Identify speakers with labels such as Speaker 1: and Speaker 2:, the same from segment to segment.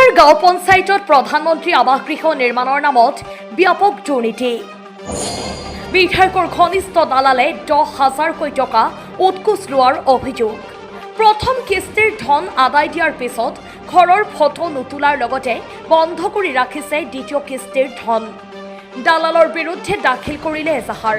Speaker 1: দালালৰ গাঁও পঞ্চায়তত প্ৰধানমন্ত্ৰী আৱাস গৃহ নিৰ্মাণৰ নামত ব্যাপক দুৰ্নীতি। বিধায়কৰ ঘনিষ্ঠ দালালে 10,000 টকা উৎকোচ লোৱাৰ অভিযোগ। প্ৰথম কিস্তিৰ ধন আদায় দিয়াৰ পিছত ঘৰৰ ফটো নোতোলাৰ লগতে বন্ধ কৰি ৰাখিছে দ্বিতীয় কিস্তিৰ ধন। দালালৰ বিৰুদ্ধে দাখিল কৰিলে এজাহাৰ।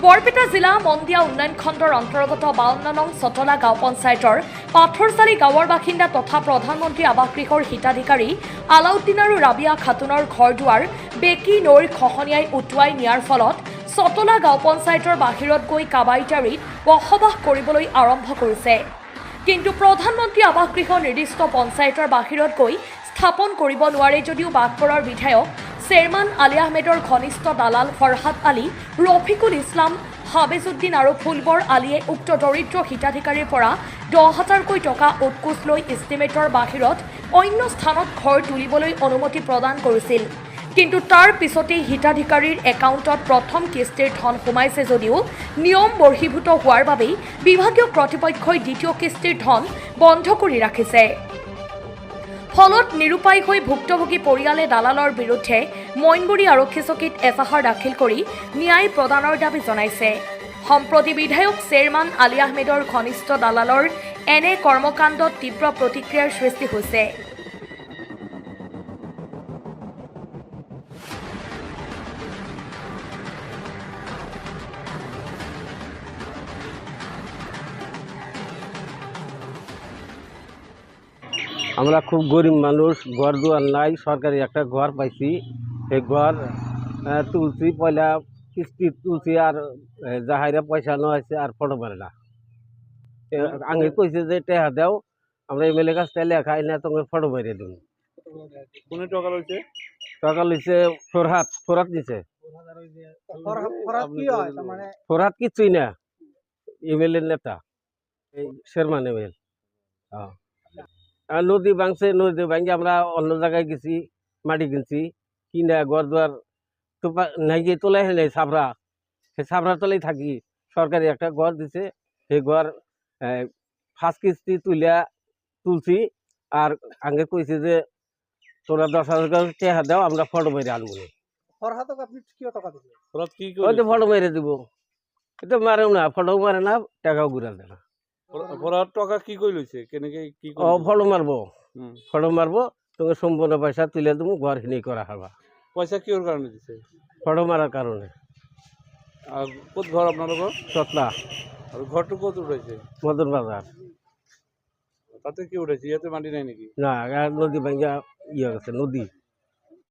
Speaker 1: বৰপেটা জিলা মন্দিয়া উন্নয়ন খণ্ডৰ অন্তৰ্গত 52 নং চতলা গাঁও পঞ্চায়তৰ পাথৰচালি গাঁৱৰ বাসিন্দা তথা প্ৰধানমন্ত্ৰী আৱাস গৃহৰ হিতাধিকাৰী আলাউদ্দিন আৰু ৰাবিয়া খাতুনৰ ঘৰ দুৱাৰ বেকী নৈৰ খহনীয়াই উটুৱাই নিয়াৰ ফলত চতলা গাঁও পঞ্চায়তৰ বাহিৰত গৈ কাবাইতাৰীত বসবাস কৰিবলৈ আৰম্ভ কৰিছে। কিন্তু প্ৰধানমন্ত্ৰী আৱাস গৃহ নিৰ্দিষ্ট পঞ্চায়তৰ বাহিৰত গৈ স্থাপন কৰিব নোৱাৰে যদিও বাঘপৰৰ বিধায়ক চেয়াৰমান আলী আহমেদৰ ঘনিষ্ঠ দালাল ফৰহাদ আলী, ৰফিকুল ইছলাম, হাবেজুদ্দিন আৰু ফুলবৰ আলীয়ে উক্ত দৰিদ্ৰ হিতাধিকাৰীৰ পৰা 10,000 টকা উৎকোচ লৈ ইষ্টিমেটৰ বাহিৰত অন্য স্থানত ঘৰ তুলিবলৈ অনুমতি প্ৰদান কৰিছিল। কিন্তু তাৰ পিছতেই হিতাধিকাৰীৰ একাউণ্টত প্ৰথম কিস্তিৰ ধন সোমাইছে যদিও নিয়ম বৰ্হিভূত হোৱাৰ বাবেই বিভাগীয় কৰ্তৃপক্ষই দ্বিতীয় কিস্তিৰ ধন বন্ধ কৰি ৰাখিছে। ফলত নিৰুপায় হৈ ভুক্তভোগী পৰিয়ালে দালালৰ বিৰুদ্ধে মইনবুৰী আৰক্ষী চকীত এজাহাৰ দাখিল কৰি ন্যায় প্ৰদানৰ দাবী জনাইছে। সম্প্ৰতি বিধায়ক চেয়াৰমান আলী আহমেদৰ ঘনিষ্ঠ দালালৰ এনে কৰ্মকাণ্ডত তীব্ৰ প্ৰতিক্ৰিয়াৰ সৃষ্টি হৈছে।
Speaker 2: আমরা খুব গরিব মানুষ, ঘর দুয়ার নাই, সরকারি একটা ঘর পাইছি। এই ঘর তুলছি, পয়লা কিস্তি তুলছি, আর যাহাইরা পয়সা নেওয়া হয়েছে আর ফটো মারে না। আগে কইছে যে টেহা দাও, আমরা এমএলএ কাছ থেকে লেখা এনে তোমার ফটো মেরে দেব।
Speaker 3: কোন টাকা লইছে?
Speaker 2: টাকা লইছে ফরহাদ নিছে। ফরহাদ কিছুই না, এমএলএ নেতা, এই চেয়ারম্যান এমএলএ। নদী ভাঙছে, নদী ভাঙে আমরা অন্য জায়গায় গেছি, মাটি কিনছি, কিনা ঘর দুয়ার তো নাই গিয়ে তোলাই হয় নাই, ছাবরা, সেই ছাবরা তলেই থাকি। সরকারি একটা ঘর দিছে, সেই ঘর ফার্স্ট কিস্তি তুলছি, আর আগে কইছে যে তোরা 10,000 টাকা দাও, আমরা ফটো মেরে আনবো। ফটো মেরে দিব, এটা মারেও না, ফটো মারে না, টাকাও ঘুরা দেয় না।
Speaker 3: টাকা কি কই লইছে? কেনেকে কি
Speaker 2: ফটো মারবো, তোকে সম্পূর্ণ পয়সা তুলে দেবো, ঘর হিনি করা হবা।
Speaker 3: পয়সা কি ওর কারণে দিছে?
Speaker 2: ফটো মারার কারণে।
Speaker 3: আর কোন ঘর আপনার ঘর?
Speaker 2: চতলা।
Speaker 3: আর ঘরটা কত উঠেছে?
Speaker 2: মদন বাজার।
Speaker 3: তাতে কি উঠেছে? ইয়াতে মাটি নাই নাকি?
Speaker 2: না, নদী ভাঙ্গা ইয়ে গেছে, নদী।